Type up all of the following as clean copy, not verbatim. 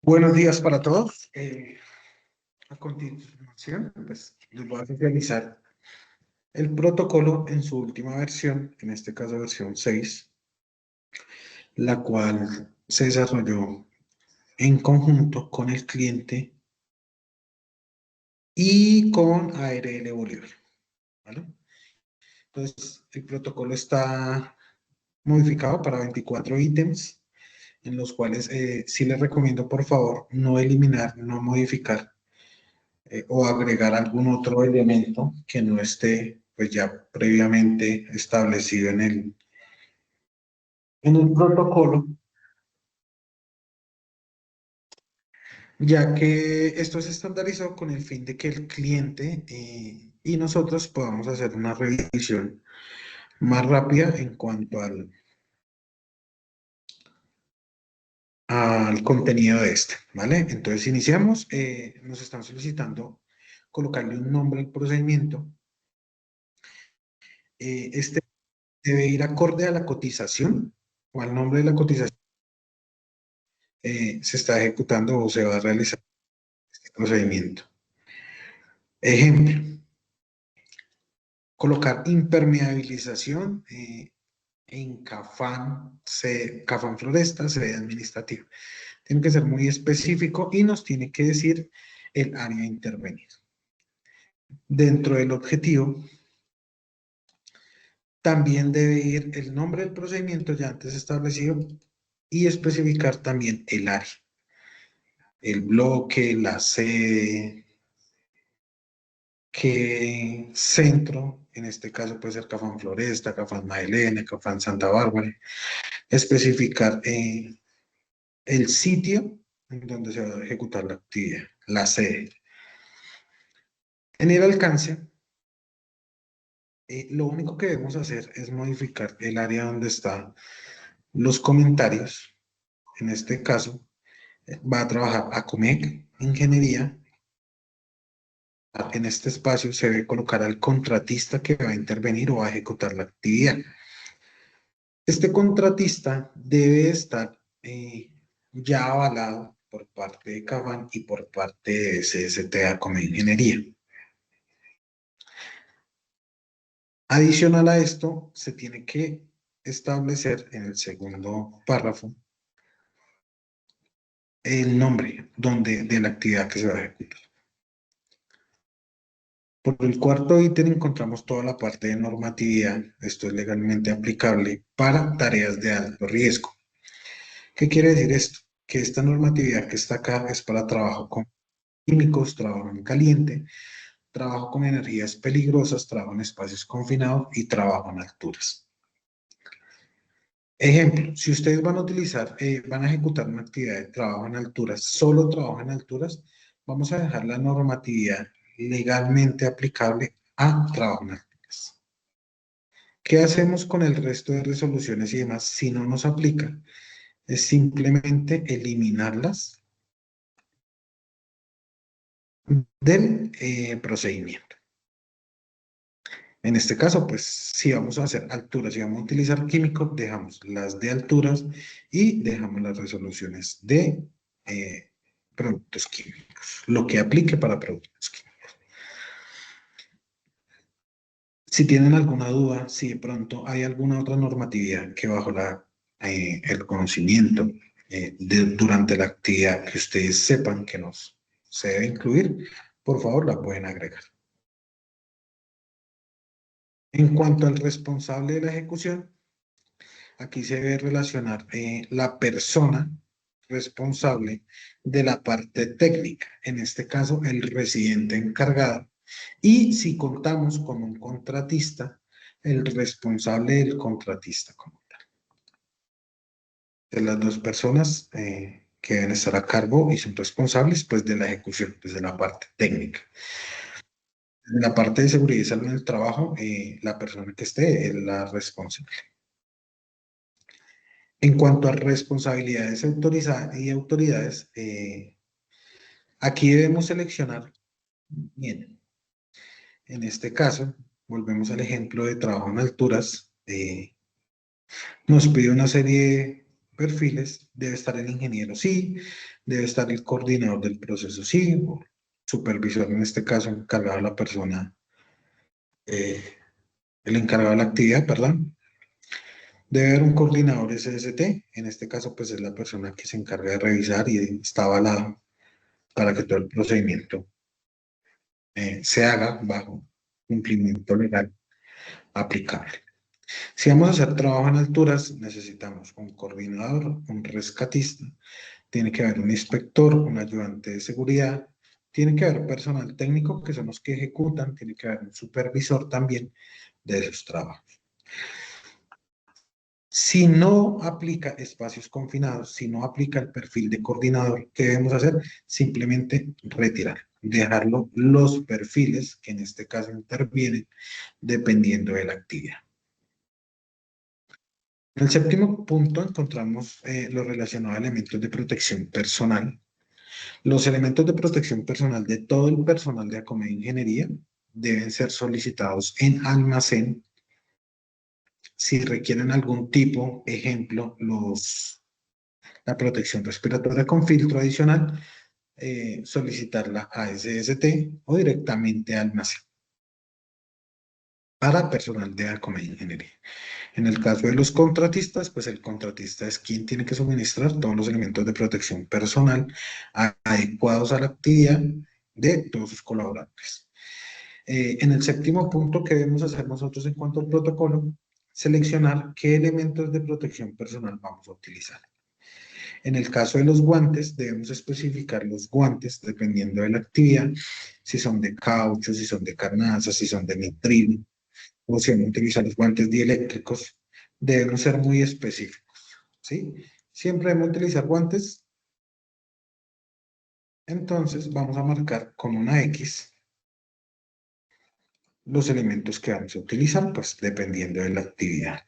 Buenos días para todos. A continuación, pues, les voy a socializar el protocolo en su última versión, en este caso versión 6, la cual se desarrolló en conjunto con el cliente y con ARL Bolívar, ¿vale? Entonces, el protocolo está modificado para 24 ítems, en los cuales sí les recomiendo, por favor, no eliminar, no modificar o agregar algún otro elemento que no esté pues ya previamente establecido en el protocolo, ya que esto es estandarizado con el fin de que el cliente y nosotros podamos hacer una revisión más rápida en cuanto al contenido de este, ¿vale? Entonces iniciamos, nos están solicitando colocarle un nombre al procedimiento. Este debe ir acorde a la cotización o al nombre de la cotización se está ejecutando o se va a realizar este procedimiento. Ejemplo, colocar impermeabilización en Cafán Floresta, sede administrativa. Tiene que ser muy específico y nos tiene que decir el área a intervenir. Dentro del objetivo, también debe ir el nombre del procedimiento ya antes establecido y especificar también el área, el bloque, la sede, qué centro, en este caso puede ser Cafán Floresta, Cafán Mailena, Cafán Santa Bárbara, especificar el sitio en donde se va a ejecutar la actividad, la sede. En el alcance, lo único que debemos hacer es modificar el área donde están los comentarios. En este caso, va a trabajar ACOMEC, Ingeniería. En este espacio se debe colocar al contratista que va a intervenir o va a ejecutar la actividad. Este contratista debe estar ya avalado por parte de Cafán y por parte de CSTA como ingeniería. Adicional a esto, se tiene que establecer en el segundo párrafo el nombre de la actividad que se va a ejecutar. Por el cuarto ítem encontramos toda la parte de normatividad. Esto es legalmente aplicable para tareas de alto riesgo. ¿Qué quiere decir esto? Que esta normatividad que está acá es para trabajo con químicos, trabajo en caliente, trabajo con energías peligrosas, trabajo en espacios confinados y trabajo en alturas. Ejemplo, si ustedes van a utilizar, van a ejecutar una actividad de trabajo en alturas, solo trabajo en alturas, vamos a dejar la normatividad legalmente aplicable a trabajo en alturas. ¿Qué hacemos con el resto de resoluciones y demás si no nos aplica? Es simplemente eliminarlas del procedimiento. En este caso, pues, si vamos a hacer alturas y vamos a utilizar químicos, dejamos las de alturas y dejamos las resoluciones de productos químicos, lo que aplique para productos químicos. Si tienen alguna duda, si de pronto hay alguna otra normatividad que bajo el conocimiento durante la actividad que ustedes sepan que nos se debe incluir, por favor la pueden agregar. En cuanto al responsable de la ejecución, aquí se debe relacionar la persona responsable de la parte técnica, en este caso el residente encargado, y si contamos con un contratista, el responsable del contratista como tal. De las dos personas que deben estar a cargo y son responsables pues de la ejecución, desde la parte técnica. En la parte de seguridad y salud en el trabajo, la persona que esté es la responsable. En cuanto a responsabilidades y autoridades, aquí debemos seleccionar bien. En este caso, volvemos al ejemplo de trabajo en alturas. Nos pide una serie perfiles, debe estar el ingeniero, sí, debe estar el coordinador del proceso, sí, o supervisor, en este caso, encargado de la persona, eh, el encargado de la actividad, perdón. Debe haber un coordinador SST, en este caso, pues es la persona que se encarga de revisar y está avalado para que todo el procedimiento se haga bajo cumplimiento legal aplicable. Si vamos a hacer trabajo en alturas, necesitamos un coordinador, un rescatista, tiene que haber un inspector, un ayudante de seguridad, tiene que haber personal técnico que son los que ejecutan, tiene que haber un supervisor también de esos trabajos. Si no aplica espacios confinados, si no aplica el perfil de coordinador, ¿qué debemos hacer? Simplemente retirar, dejarlo los perfiles que en este caso intervienen dependiendo de la actividad. En el séptimo punto encontramos lo relacionado a elementos de protección personal. Los elementos de protección personal de todo el personal de Acomedia Ingeniería deben ser solicitados en almacén si requieren algún tipo, ejemplo, la protección respiratoria con filtro adicional, solicitarla a SST o directamente a almacén para personal de Acomedia Ingeniería. En el caso de los contratistas, pues el contratista es quien tiene que suministrar todos los elementos de protección personal adecuados a la actividad de todos sus colaboradores. En el séptimo punto que debemos hacer nosotros en cuanto al protocolo, seleccionar qué elementos de protección personal vamos a utilizar. En el caso de los guantes, debemos especificar los guantes dependiendo de la actividad, si son de caucho, si son de carnaza, si son de nitrilo, o si van a utilizar los guantes dieléctricos, debemos ser muy específicos, ¿sí? Siempre debemos utilizar guantes, entonces vamos a marcar con una X los elementos que vamos a utilizar, pues dependiendo de la actividad.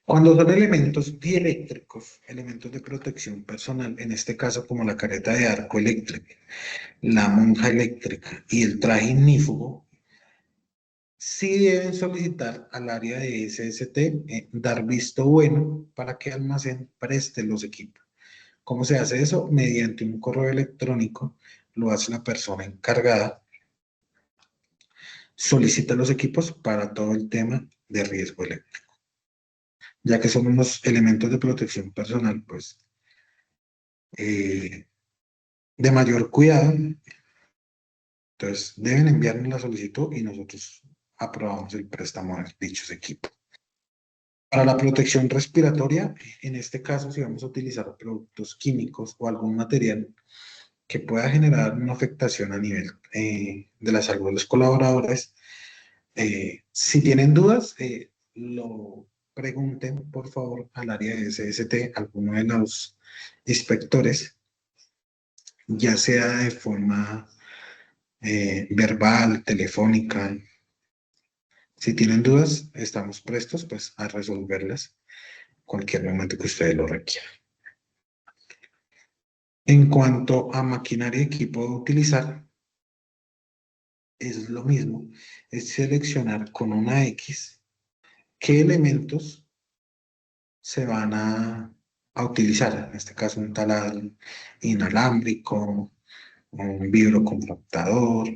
Cuando son elementos dieléctricos, elementos de protección personal, en este caso como la careta de arco eléctrica, la monja eléctrica y el traje ignífugo, sí deben solicitar al área de SST dar visto bueno para que almacén preste los equipos. ¿Cómo se hace eso? Mediante un correo electrónico, lo hace la persona encargada, solicita los equipos para todo el tema de riesgo eléctrico, ya que son unos elementos de protección personal, pues, eh, de mayor cuidado. Entonces, deben enviarnos la solicitud y nosotros aprobamos el préstamo de dichos equipos. Para la protección respiratoria, en este caso, si vamos a utilizar productos químicos o algún material que pueda generar una afectación a nivel de la salud de los colaboradores, si tienen dudas, lo pregunten por favor al área de SST, alguno de los inspectores, ya sea de forma verbal, telefónica. Si tienen dudas, estamos prestos pues, a resolverlas cualquier momento que ustedes lo requieran. En cuanto a maquinaria y equipo a utilizar, es lo mismo, es seleccionar con una X qué elementos se van a utilizar, en este caso un taladro inalámbrico, un vibrocompactador.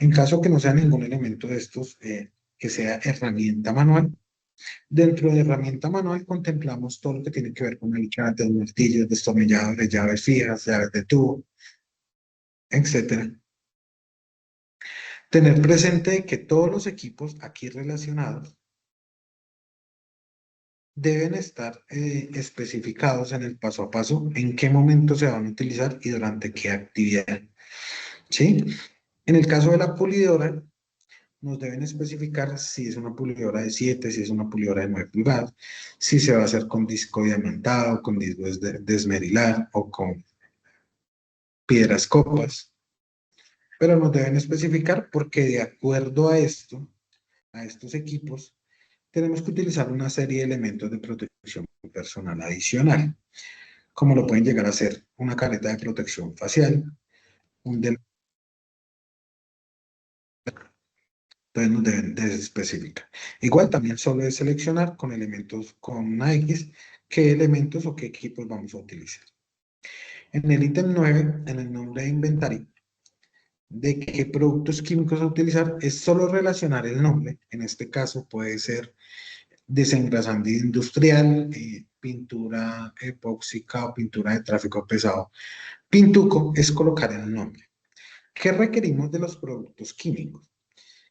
En caso que no sea ningún elemento de estos, que sea herramienta manual, dentro de herramienta manual contemplamos todo lo que tiene que ver con alicates, martillos, destornilladores, llaves fijas, llaves de tubo, etcétera. Tener presente que todos los equipos aquí relacionados deben estar especificados en el paso a paso, en qué momento se van a utilizar y durante qué actividad. ¿Sí? En el caso de la pulidora, nos deben especificar si es una pulidora de 7, si es una pulidora de 9 pulgadas, si se va a hacer con disco diamantado, con disco de esmerilar o con piedras copas. pero nos deben especificar porque de acuerdo a esto, a estos equipos, tenemos que utilizar una serie de elementos de protección personal adicional, como lo pueden llegar a ser una careta de protección facial, un del... Entonces nos deben de especificar. Igual también solo es seleccionar con elementos con una X qué elementos o qué equipos vamos a utilizar. En el ítem 9, en el nombre de inventario, de qué productos químicos a utilizar, es solo relacionar el nombre. En este caso puede ser desengrasante industrial, pintura epóxica o pintura de tráfico pesado. Pintuco es colocar el nombre. ¿Qué requerimos de los productos químicos?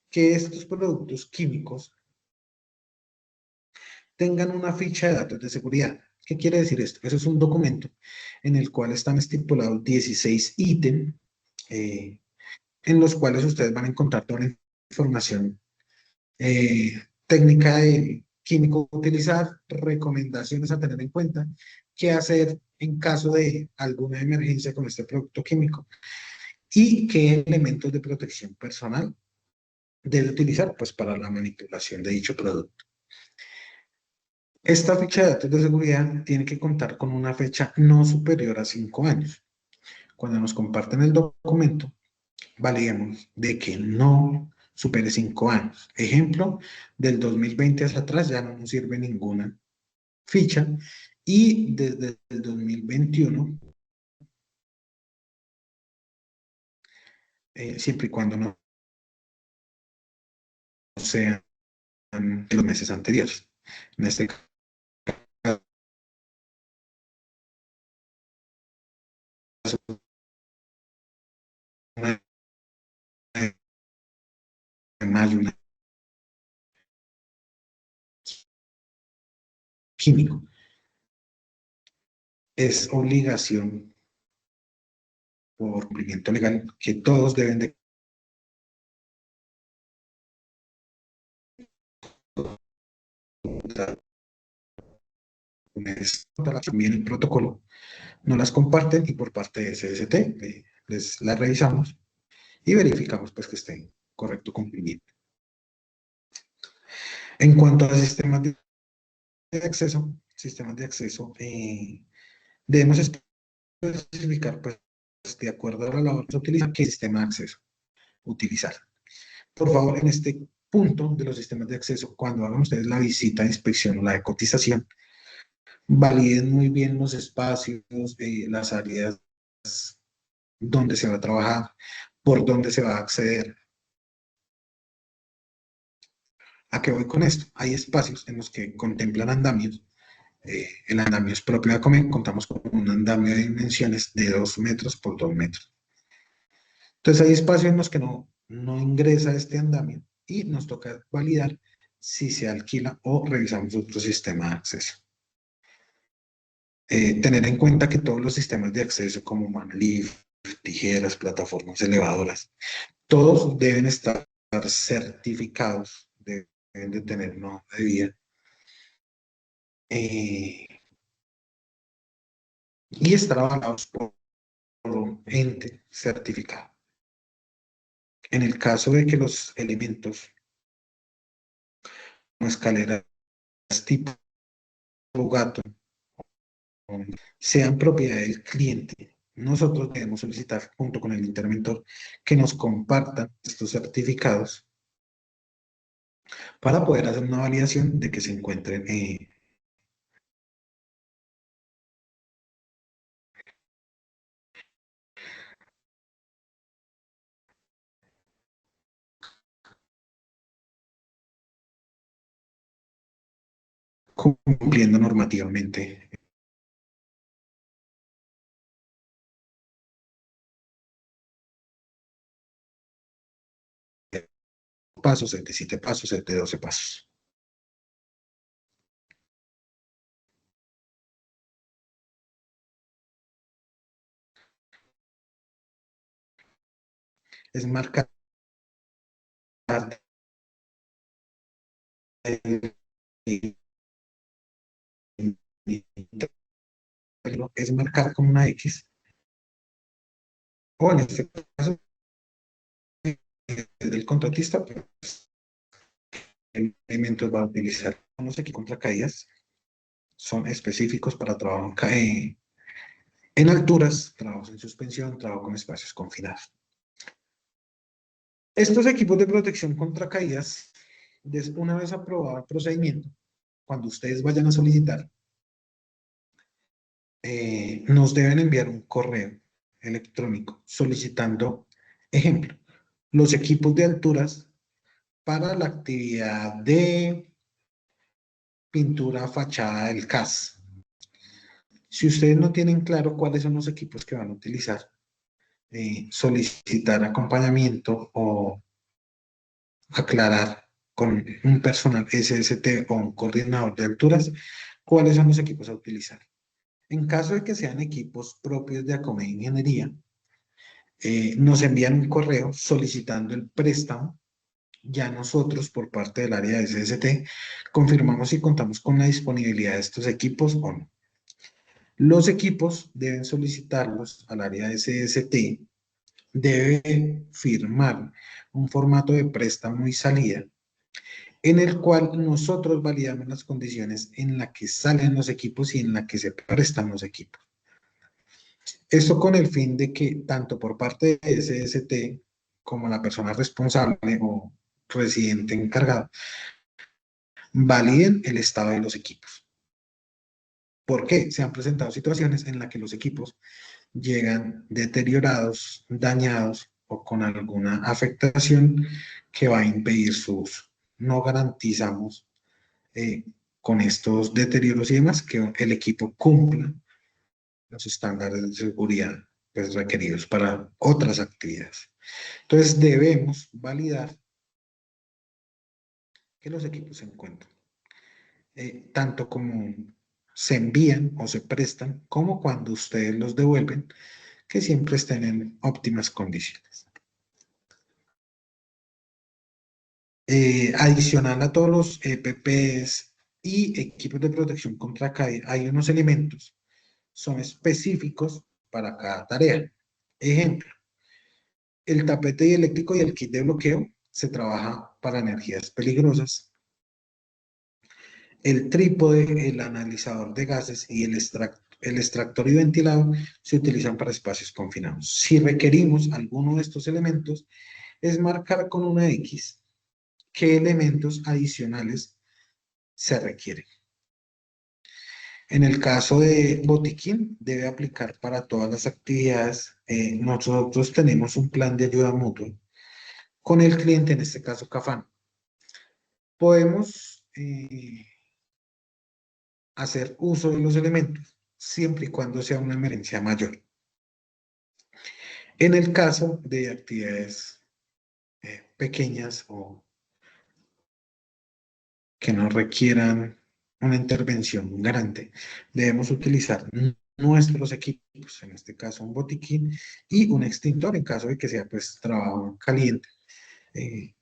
Que estos productos químicos tengan una ficha de datos de seguridad. ¿Qué quiere decir esto? Eso es un documento en el cual están estipulados 16 ítems eh, en los cuales ustedes van a encontrar toda la información técnica de químico a utilizar, recomendaciones a tener en cuenta, qué hacer en caso de alguna emergencia con este producto químico y qué elementos de protección personal debe utilizar pues, para la manipulación de dicho producto. Esta ficha de datos de seguridad tiene que contar con una fecha no superior a 5 años. Cuando nos comparten el documento, validemos de que no supere 5 años. Ejemplo, del 2020 hacia atrás ya no nos sirve ninguna ficha y desde el 2021, siempre y cuando no sean los meses anteriores. En este caso, una de mayo, una químico. Es obligación por cumplimiento legal que todos deben de contar también el protocolo, no las comparten y por parte de SST les las revisamos y verificamos pues que estén correcto cumplimiento. En cuanto a sistemas de acceso, debemos especificar pues de acuerdo a la labor que se utiliza, qué sistema de acceso utilizar. Por favor, en este punto de los sistemas de acceso, cuando hagan ustedes la visita de inspección o la de cotización, validen muy bien los espacios, las áreas donde se va a trabajar, por dónde se va a acceder. ¿A qué voy con esto? Hay espacios en los que contemplan andamios. El andamio es propio de ACOMEC, contamos con un andamio de dimensiones de 2 metros por 2 metros. Entonces hay espacios en los que no ingresa este andamio y nos toca validar si se alquila o revisamos otro sistema de acceso. Tener en cuenta que todos los sistemas de acceso como manlift, tijeras, plataformas elevadoras, todos deben estar certificados, deben de tener una hoja de vida y estar avalados por un ente certificado. En el caso de que los elementos como escaleras tipo gato sean propiedad del cliente, nosotros debemos solicitar junto con el interventor que nos compartan estos certificados para poder hacer una validación de que se encuentren cumpliendo normativamente. Pasos, el de 7 pasos, el de 12 pasos. Es marcar, es marcar con una X, o en este caso del contratista, pues, elementos va a utilizar. Los equipos contra caídas son específicos para trabajo en alturas, trabajos en suspensión, trabajo con espacios confinados. Estos equipos de protección contra caídas, una vez aprobado el procedimiento, cuando ustedes vayan a solicitar, nos deben enviar un correo electrónico solicitando, ejemplo, los equipos de alturas para la actividad de pintura fachada del CAS. Si ustedes no tienen claro cuáles son los equipos que van a utilizar, solicitar acompañamiento o aclarar con un personal SST o un coordinador de alturas cuáles son los equipos a utilizar. En caso de que sean equipos propios de Acome Ingeniería, nos envían un correo solicitando el préstamo. Ya nosotros, por parte del área de SST, confirmamos si contamos con la disponibilidad de estos equipos o no. Los equipos deben solicitarlos al área de SST, debe firmar un formato de préstamo y salida en el cual nosotros validamos las condiciones en las que salen los equipos y en las que se prestan los equipos. Esto con el fin de que tanto por parte de SST como la persona responsable o residente encargado validen el estado de los equipos. ¿Por qué? Se han presentado situaciones en las que los equipos llegan deteriorados, dañados o con alguna afectación que va a impedir su uso. No garantizamos con estos deterioros y demás que el equipo cumpla los estándares de seguridad pues, requeridos para otras actividades. Entonces debemos validar que los equipos se encuentran, tanto como se envían o se prestan, como cuando ustedes los devuelven, que siempre estén en óptimas condiciones. Adicional a todos los EPPs y equipos de protección contra caída, hay unos elementos, son específicos para cada tarea. Ejemplo, el tapete dieléctrico y el kit de bloqueo se trabaja para energías peligrosas. El trípode, el analizador de gases y el extractor y ventilador se utilizan para espacios confinados. Si requerimos alguno de estos elementos, es marcar con una X qué elementos adicionales se requieren. En el caso de botiquín, debe aplicar para todas las actividades. Nosotros tenemos un plan de ayuda mutua con el cliente, en este caso Cafán. Podemos hacer uso de los elementos siempre y cuando sea una emergencia mayor. En el caso de actividades pequeñas o que no requieran una intervención grande, debemos utilizar nuestros equipos, en este caso un botiquín y un extintor en caso de que sea pues trabajo caliente.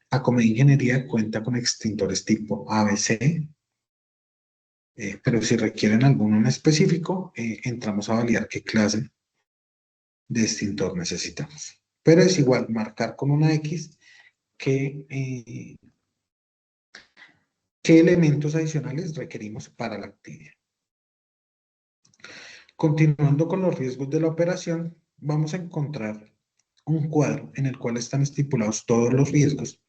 Acome Ingeniería cuenta con extintores tipo ABC, pero si requieren alguno en específico, entramos a validar qué clase de extintor necesitamos. Pero es igual marcar con una X qué elementos adicionales requerimos para la actividad. Continuando con los riesgos de la operación, vamos a encontrar un cuadro en el cual están estipulados todos los riesgos,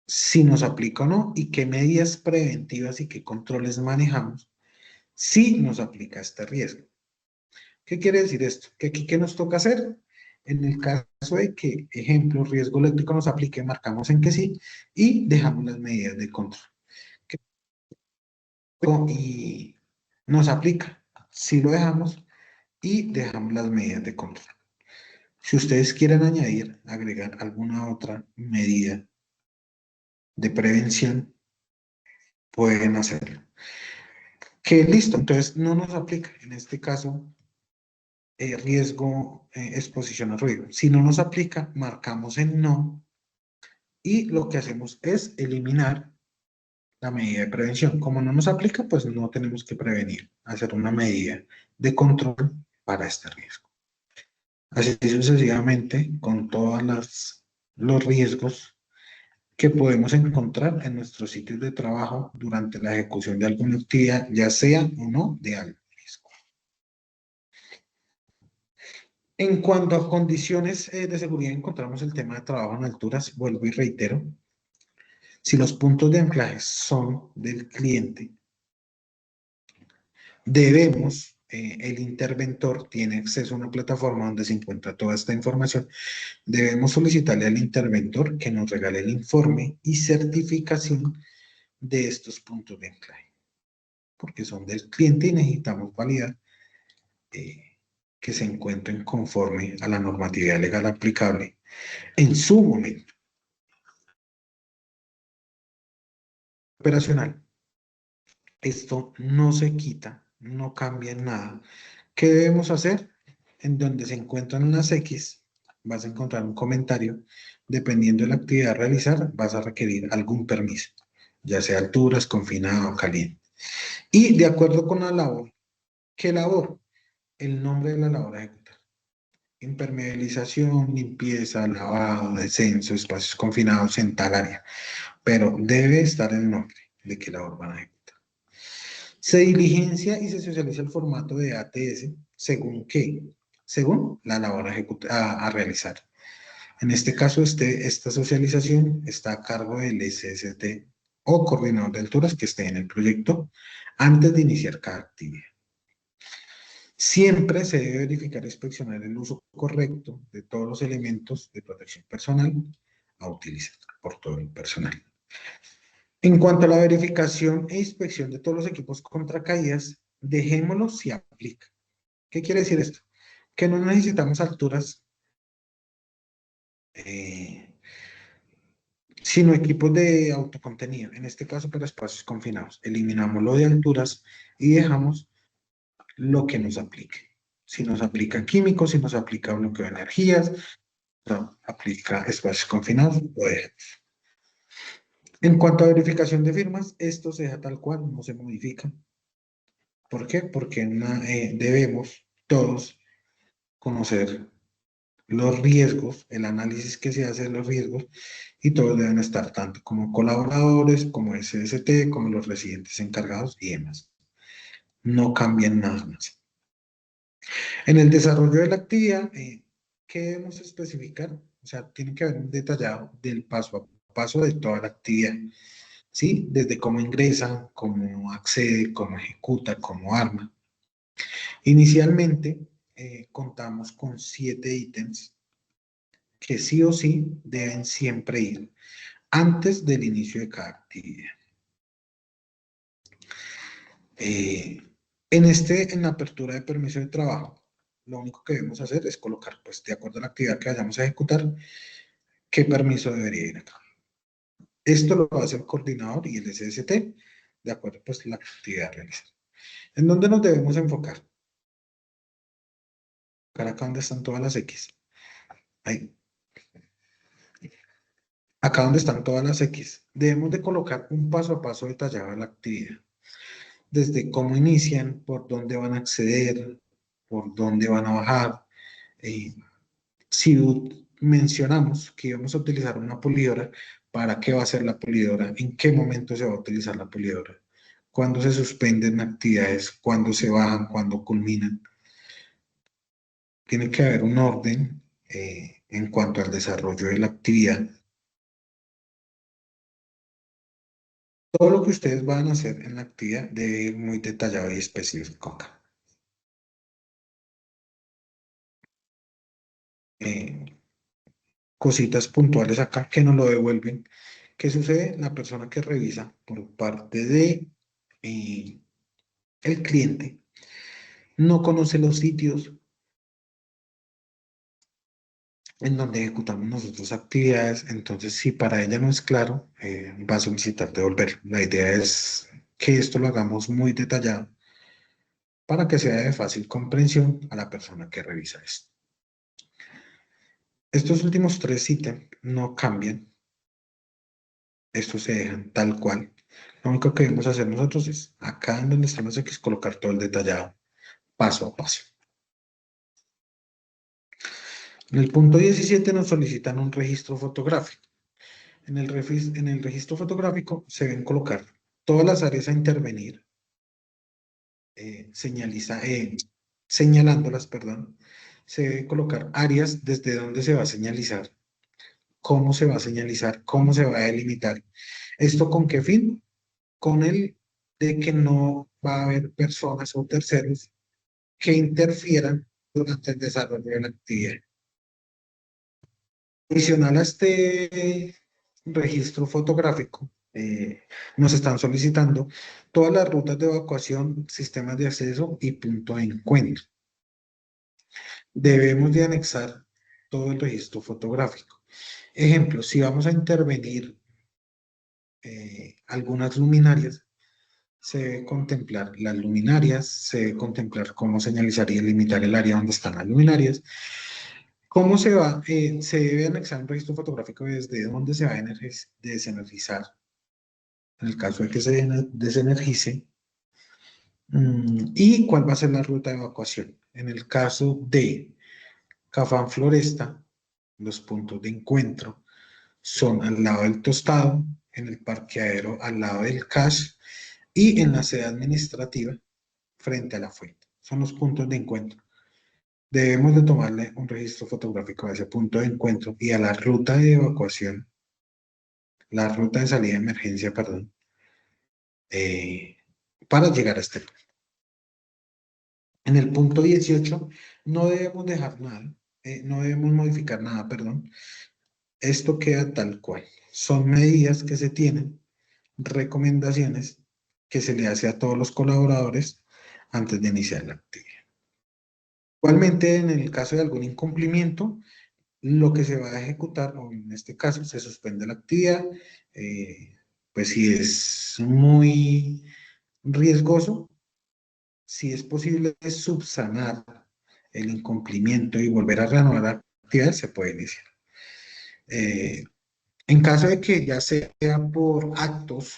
si nos aplica o no y qué medidas preventivas y qué controles manejamos si nos aplica este riesgo. ¿Qué quiere decir esto? Que aquí, ¿qué nos toca hacer? En el caso de que, ejemplo, riesgo eléctrico nos aplique, marcamos en que sí y dejamos las medidas de control. Y nos aplica, si lo dejamos y dejamos las medidas de control. Si ustedes quieren añadir, agregar alguna otra medida de prevención, pueden hacerlo. Que listo, entonces no nos aplica, en este caso, riesgo, exposición a ruido. Si no nos aplica, marcamos en no y lo que hacemos es eliminar la medida de prevención. Como no nos aplica, pues no tenemos que prevenir, hacer una medida de control para este riesgo. Así sucesivamente con los riesgos que podemos encontrar en nuestros sitios de trabajo durante la ejecución de alguna actividad, ya sea o no de alto riesgo. En cuanto a condiciones de seguridad, encontramos el tema de trabajo en alturas. Vuelvo y reitero, si los puntos de anclaje son del cliente, el interventor tiene acceso a una plataforma donde se encuentra toda esta información. Debemos solicitarle al interventor que nos regale el informe y certificación de estos puntos de anclaje, porque son del cliente y necesitamos validar eh, que se encuentren conforme a la normatividad legal aplicable en su momento operacional. Esto no se quita, no cambia en nada. ¿Qué debemos hacer? En donde se encuentran las X, vas a encontrar un comentario. Dependiendo de la actividad a realizar, vas a requerir algún permiso, ya sea alturas, confinado o caliente. Y de acuerdo con la labor, ¿qué labor? El nombre de la labor a ejecutar. Impermeabilización, limpieza, lavado, descenso, espacios confinados en tal área. Pero debe estar el nombre de qué labor van a ejecutar. Se diligencia y se socializa el formato de ATS según qué, según la labor a realizar. En este caso, esta socialización está a cargo del SST o coordinador de alturas que esté en el proyecto antes de iniciar cada actividad. Siempre se debe verificar e inspeccionar el uso correcto de todos los elementos de protección personal a utilizar por todo el personal. En cuanto a la verificación e inspección de todos los equipos contra caídas, dejémoslo si aplica. ¿Qué quiere decir esto? Que no necesitamos alturas, eh, sino equipos de autocontenido, en este caso para espacios confinados. Eliminamos lo de alturas y dejamos lo que nos aplique. Si nos aplica químicos, si nos aplica bloqueo de energías, no, aplica espacios confinados, lo dejamos. En cuanto a verificación de firmas, esto se deja tal cual, no se modifica. ¿Por qué? Porque debemos todos conocer los riesgos, el análisis que se hace de los riesgos, y todos deben estar tanto como colaboradores, como SST, como los residentes encargados y demás. No cambian nada más. En el desarrollo de la actividad, ¿qué debemos especificar? O sea, tiene que haber un detallado del paso a paso de toda la actividad, ¿sí? Desde cómo ingresa, cómo accede, cómo ejecuta, cómo arma. Inicialmente, contamos con 7 ítems que sí o sí deben siempre ir antes del inicio de cada actividad. Eh, en la apertura de permiso de trabajo, lo único que debemos hacer es colocar, pues, de acuerdo a la actividad que vayamos a ejecutar, qué permiso debería ir acá. Esto lo hace el coordinador y el SST, de acuerdo, pues, a la actividad a realizar. ¿En dónde nos debemos enfocar? Acá donde están todas las X. Ahí. Acá donde están todas las X. Debemos de colocar un paso a paso detallado de la actividad. Desde cómo inician, por dónde van a acceder, por dónde van a bajar. Eh, si mencionamos que íbamos a utilizar una pulidora, ¿para qué va a ser la pulidora? ¿En qué momento se va a utilizar la pulidora? ¿Cuándo se suspenden actividades? ¿Cuándo se bajan? ¿Cuándo culminan? Tiene que haber un orden en cuanto al desarrollo de la actividad. Todo lo que ustedes van a hacer en la actividad debe ir muy detallado y específico acá. Eh, Cositas puntuales acá que nos lo devuelven. ¿Qué sucede? La persona que revisa por parte de el cliente no conoce los sitios en donde ejecutamos nosotros actividades, entonces si para ella no es claro, va a solicitar devolver. La idea es que esto lo hagamos muy detallado para que sea de fácil comprensión a la persona que revisa esto. Estos últimos 3 ítems no cambian, estos se dejan tal cual. Lo único que debemos hacer nosotros es, acá en donde están las X, colocar todo el detallado, paso a paso. En el punto 17 nos solicitan un registro fotográfico. En el registro fotográfico se deben colocar todas las áreas a intervenir, señalándolas, perdón. Se debe colocar áreas desde donde se va a señalizar, cómo se va a señalizar, cómo se va a delimitar. ¿Esto con qué fin? Con el de que no va a haber personas o terceros que interfieran durante el desarrollo de la actividad. Adicional a este registro fotográfico, nos están solicitando todas las rutas de evacuación, sistemas de acceso y punto de encuentro. Debemos de anexar todo el registro fotográfico. Ejemplo, si vamos a intervenir algunas luminarias, se debe contemplar las luminarias, se debe contemplar cómo señalizar y limitar el área donde están las luminarias. ¿Cómo se va? Se debe anexar un registro fotográfico desde dónde se va a desenergizar, en el caso de que se desenergice, y cuál va a ser la ruta de evacuación. En el caso de Cafán Floresta, los puntos de encuentro son al lado del tostado, en el parqueadero al lado del cash y en la sede administrativa frente a la fuente. Son los puntos de encuentro. Debemos de tomarle un registro fotográfico a ese punto de encuentro y a la ruta de evacuación, la ruta de salida de emergencia, perdón, eh, para llegar a este punto. En el punto 18 no debemos dejar nada, no debemos modificar nada, perdón. Esto queda tal cual. Son medidas que se tienen, recomendaciones que se le hace a todos los colaboradores antes de iniciar la actividad. Igualmente, en el caso de algún incumplimiento, lo que se va a ejecutar, o en este caso se suspende la actividad, pues si es muy riesgoso, si es posible subsanar el incumplimiento y volver a reanudar la actividad, se puede iniciar. Eh, en caso de que ya sea por actos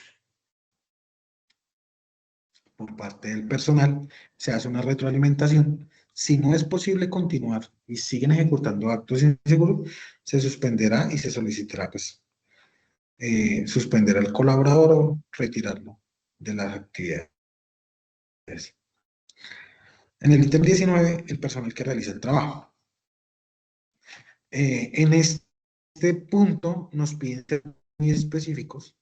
por parte del personal, se hace una retroalimentación. Si no es posible continuar y siguen ejecutando actos inseguros, se suspenderá y se solicitará pues, suspender al colaborador o retirarlo de las actividades. En el ítem 19, el personal que realiza el trabajo. En este punto nos piden muy específicos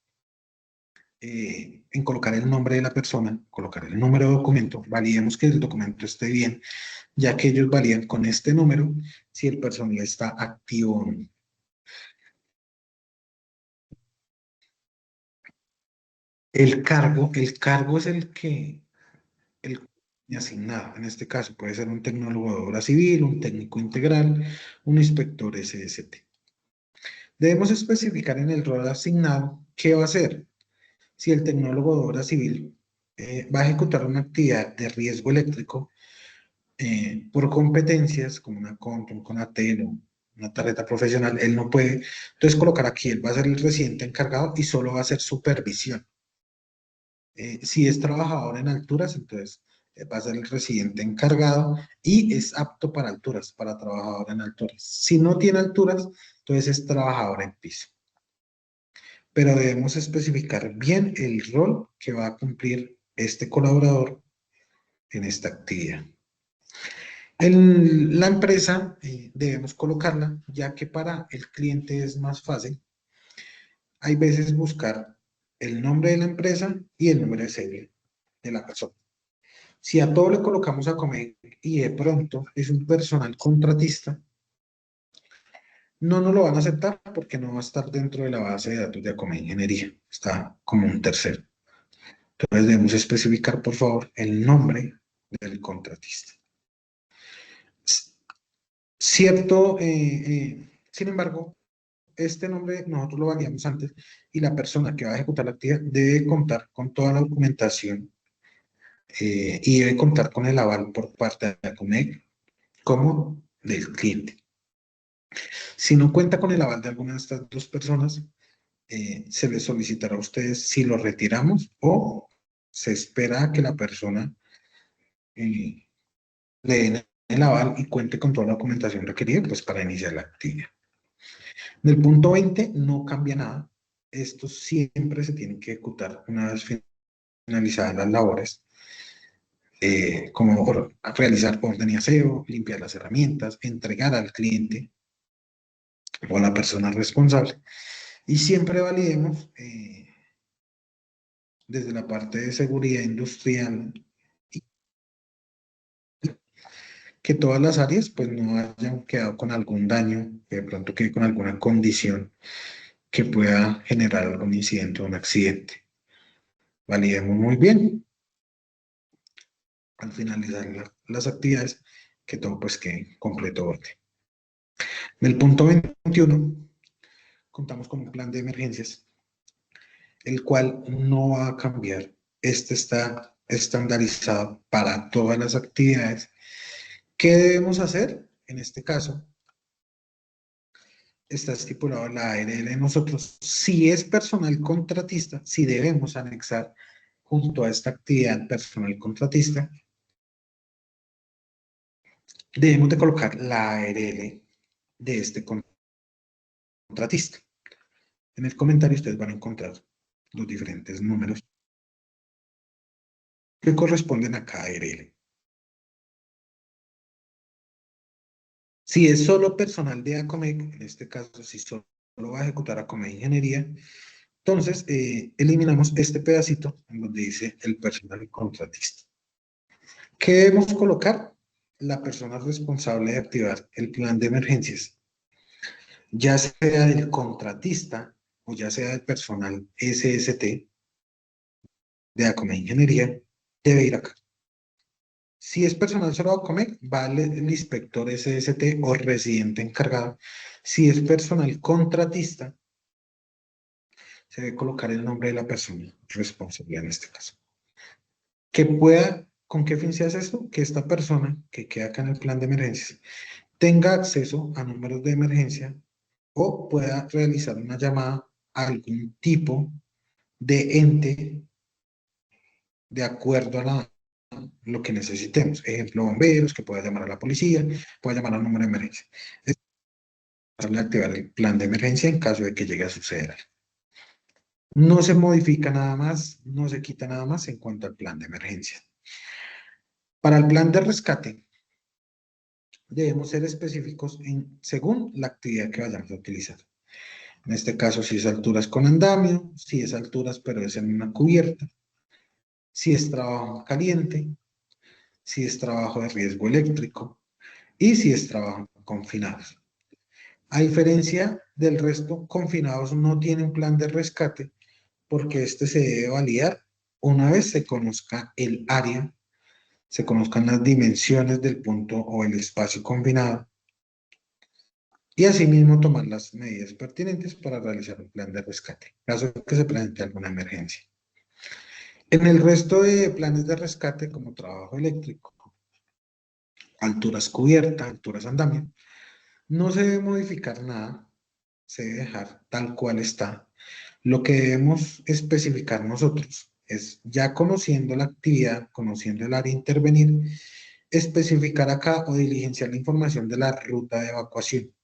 en colocar el nombre de la persona, colocar el número de documento, validemos que el documento esté bien, ya que ellos validan con este número si el personal está activo o no. El cargo es el asignado, en este caso puede ser un tecnólogo de obra civil, un técnico integral, un inspector SST. Debemos especificar en el rol asignado qué va a hacer. Si el tecnólogo de obra civil va a ejecutar una actividad de riesgo eléctrico por competencias, como una CONT, un CONATEL o una tarjeta profesional, él no puede, entonces colocar aquí, él va a ser el residente encargado y solo va a hacer supervisión. Si es trabajador en alturas, entonces va a ser el residente encargado y es apto para alturas, para trabajador en alturas. Si no tiene alturas, entonces es trabajador en piso. Pero debemos especificar bien el rol que va a cumplir este colaborador en esta actividad. La empresa debemos colocarla, ya que para el cliente es más fácil. Hay veces buscar el nombre de la empresa y el número de serie de la persona. Si a todo le colocamos a Comec y de pronto es un personal contratista, no nos lo van a aceptar porque no va a estar dentro de la base de datos de Acomec Ingeniería. Está como un tercero. Entonces debemos especificar, por favor, el nombre del contratista. Cierto, sin embargo, este nombre nosotros lo validamos antes y la persona que va a ejecutar la actividad debe contar con toda la documentación y debe contar con el aval por parte de la COMEC como del cliente. Si no cuenta con el aval de alguna de estas dos personas, se les solicitará a ustedes si lo retiramos o se espera a que la persona le den el aval y cuente con toda la documentación requerida pues, para iniciar la actividad. En el punto 20 no cambia nada. Esto siempre se tiene que ejecutar una vez finalizadas las labores, como realizar orden y aseo, limpiar las herramientas, entregar al cliente o a la persona responsable. Y siempre validemos desde la parte de seguridad industrial que todas las áreas pues no hayan quedado con algún daño, que de pronto quede con alguna condición que pueda generar algún incidente o un accidente. Validemos muy bien al finalizar las actividades que todo pues quede completo orden. En el punto 21 contamos con un plan de emergencias, el cual no va a cambiar. Este está estandarizado para todas las actividades. ¿Qué debemos hacer? En este caso, está estipulado en la ARL de nosotros. Si es personal contratista, si debemos anexar junto a esta actividad personal contratista, debemos de colocar la ARL de este contratista. En el comentario ustedes van a encontrar los diferentes números que corresponden a cada ARL. Si es solo personal de ACOMEC, en este caso, si solo va a ejecutar ACOMEC Ingeniería, entonces eliminamos este pedacito en donde dice el personal contratista. ¿Qué debemos colocar? La persona responsable de activar el plan de emergencias, ya sea del contratista o ya sea del personal SST de ACOMEC Ingeniería, debe ir acá. Si es personal solo de ACOMEC, va el inspector SST o residente encargado. Si es personal contratista, se debe colocar el nombre de la persona responsable en este caso. Que pueda, ¿con qué fin se hace esto? Que esta persona que queda acá en el plan de emergencias tenga acceso a números de emergencia o pueda realizar una llamada a algún tipo de ente de acuerdo a lo que necesitemos. Ejemplo, bomberos, que pueda llamar a la policía, pueda llamar al número de emergencia. Es activar el plan de emergencia en caso de que llegue a suceder. No se modifica nada más, no se quita nada más en cuanto al plan de emergencia. Para el plan de rescate, debemos ser específicos según la actividad que vayamos a utilizar. En este caso, si es alturas con andamio, si es alturas pero es en una cubierta, si es trabajo caliente, si es trabajo de riesgo eléctrico y si es trabajo con confinados. A diferencia del resto, confinados no tienen plan de rescate porque este se debe validar una vez se conozca el área, se conozcan las dimensiones del punto o el espacio confinado y asimismo tomar las medidas pertinentes para realizar un plan de rescate, en caso de que se presente alguna emergencia. En el resto de planes de rescate, como trabajo eléctrico, alturas cubierta, alturas andamio, no se debe modificar nada, se debe dejar tal cual está. Lo que debemos especificar nosotros es, ya conociendo la actividad, conociendo el área a intervenir, especificar acá o diligenciar la información de la ruta de evacuación.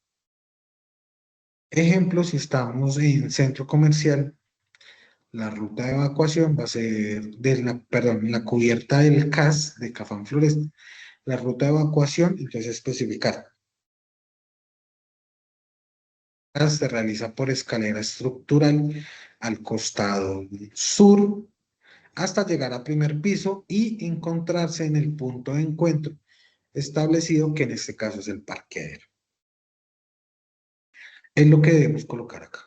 Ejemplo, si estamos en centro comercial, la ruta de evacuación va a ser de la cubierta del CAS, de Cafán Floresta. La ruta de evacuación, entonces especificar. Se realiza por escalera estructural al costado sur hasta llegar al primer piso y encontrarse en el punto de encuentro establecido, que en este caso es el parqueadero. Es lo que debemos colocar acá.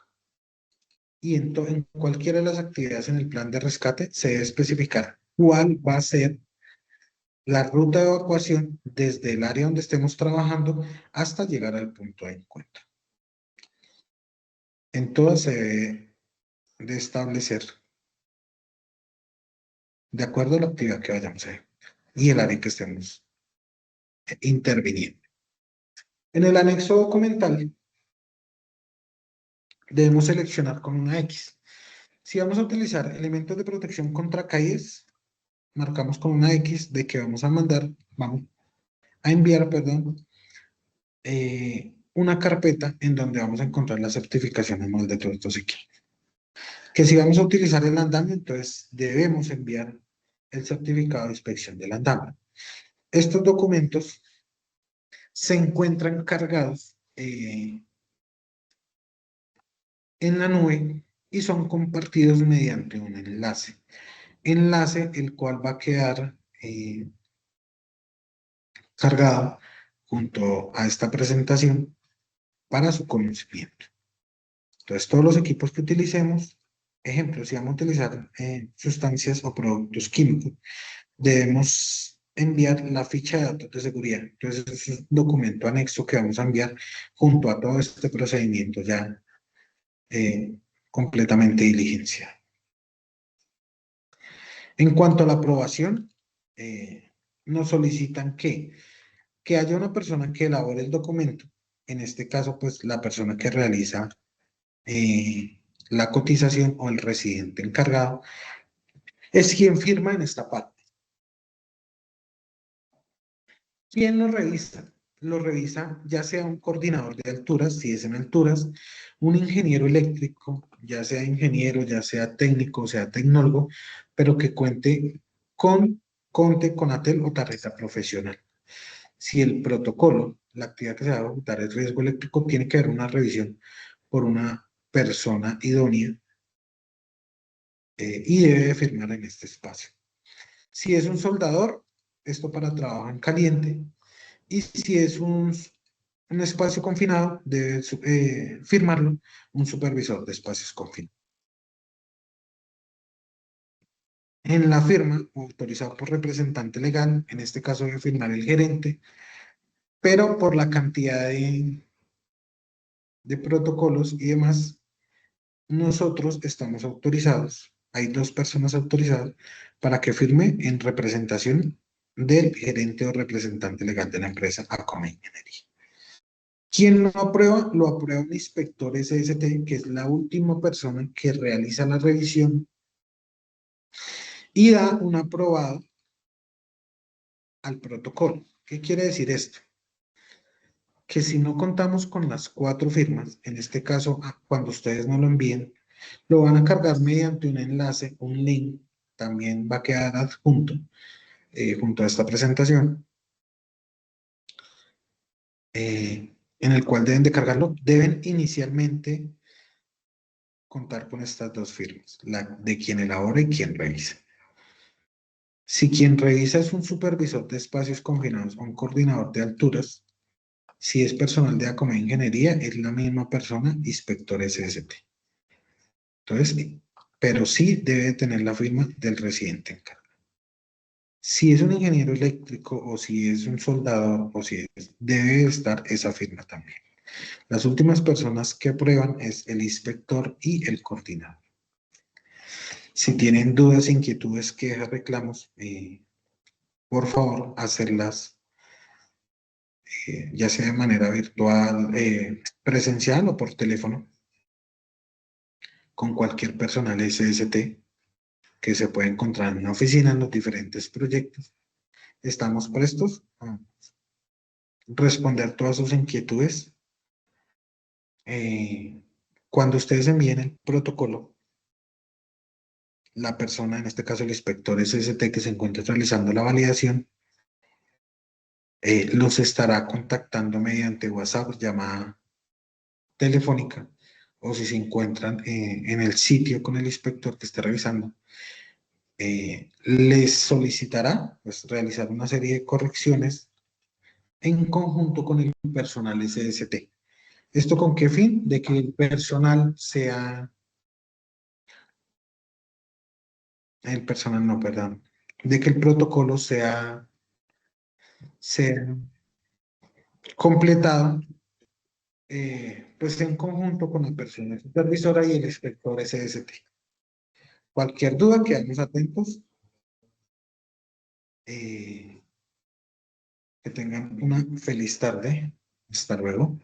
Y en cualquiera de las actividades en el plan de rescate se debe especificar cuál va a ser la ruta de evacuación desde el área donde estemos trabajando hasta llegar al punto de encuentro. En todas se debe de establecer de acuerdo a la actividad que vayamos a hacer y el área en que estemos interviniendo. En el anexo documental debemos seleccionar con una X. Si vamos a utilizar elementos de protección contra caídas, marcamos con una X de que vamos a mandar, vamos a enviar, perdón, una carpeta en donde vamos a encontrar la certificación anual de todos estos equipos. Que si vamos a utilizar el andamio, entonces debemos enviar el certificado de inspección del andamio. Estos documentos se encuentran cargados en la nube y son compartidos mediante un enlace el cual va a quedar cargado junto a esta presentación para su conocimiento. Entonces, todos los equipos que utilicemos, ejemplo, si vamos a utilizar sustancias o productos químicos, debemos enviar la ficha de datos de seguridad. Entonces, es un documento anexo que vamos a enviar junto a todo este procedimiento ya eh, completamente diligenciado. En cuanto a la aprobación, nos solicitan que haya una persona que elabore el documento, en este caso, pues la persona que realiza la cotización o el residente encargado, es quien firma en esta parte. ¿Quién lo revisa? Lo revisa ya sea un coordinador de alturas, si es en alturas, un ingeniero eléctrico, ya sea ingeniero, ya sea técnico, sea tecnólogo, pero que cuente con CONTE, CONATEL o tarjeta profesional. Si el protocolo, la actividad que se va a ejecutar es riesgo eléctrico, tiene que haber una revisión por una persona idónea y debe firmar en este espacio. Si es un soldador, esto para trabajo en caliente. Y si es un espacio confinado, debe firmarlo un supervisor de espacios confinados. En la firma, autorizado por representante legal, en este caso debe firmar el gerente, pero por la cantidad de protocolos y demás, nosotros estamos autorizados, hay dos personas autorizadas para que firme en representación del gerente o representante legal de la empresa Acome Ingeniería. ¿Quién lo aprueba? Lo aprueba un inspector SST, que es la última persona que realiza la revisión y da un aprobado al protocolo. ¿Qué quiere decir esto? Que si no contamos con las cuatro firmas, en este caso, cuando ustedes no lo envíen, lo van a cargar mediante un enlace, un link, también va a quedar adjunto, junto a esta presentación, en el cual deben de cargarlo. Deben inicialmente contar con estas dos firmas, la de quien elabora y quien revisa. Si quien revisa es un supervisor de espacios confinados o un coordinador de alturas, si es personal de ACOME Ingeniería, es la misma persona, inspector SST. Entonces, pero sí debe tener la firma del residente encargado. Si es un ingeniero eléctrico o si es un soldador o si es, debe estar esa firma también. Las últimas personas que aprueban es el inspector y el coordinador. Si tienen dudas, inquietudes, quejas, reclamos, por favor, hacerlas ya sea de manera virtual, presencial o por teléfono, con cualquier personal SST que se puede encontrar en una oficina en los diferentes proyectos. Estamos prestos a responder todas sus inquietudes. Cuando ustedes envíen el protocolo, la persona, en este caso el inspector SST que se encuentra realizando la validación, los estará contactando mediante WhatsApp, llamada telefónica, o si se encuentran en el sitio con el inspector que esté revisando, les solicitará pues, realizar una serie de correcciones en conjunto con el personal SST. ¿Esto con qué fin? De que el personal sea, el personal no, perdón, de que el protocolo sea completado pues en conjunto con la persona supervisora y el inspector SST. Cualquier duda, quedamos atentos. Que tengan una feliz tarde. Hasta luego.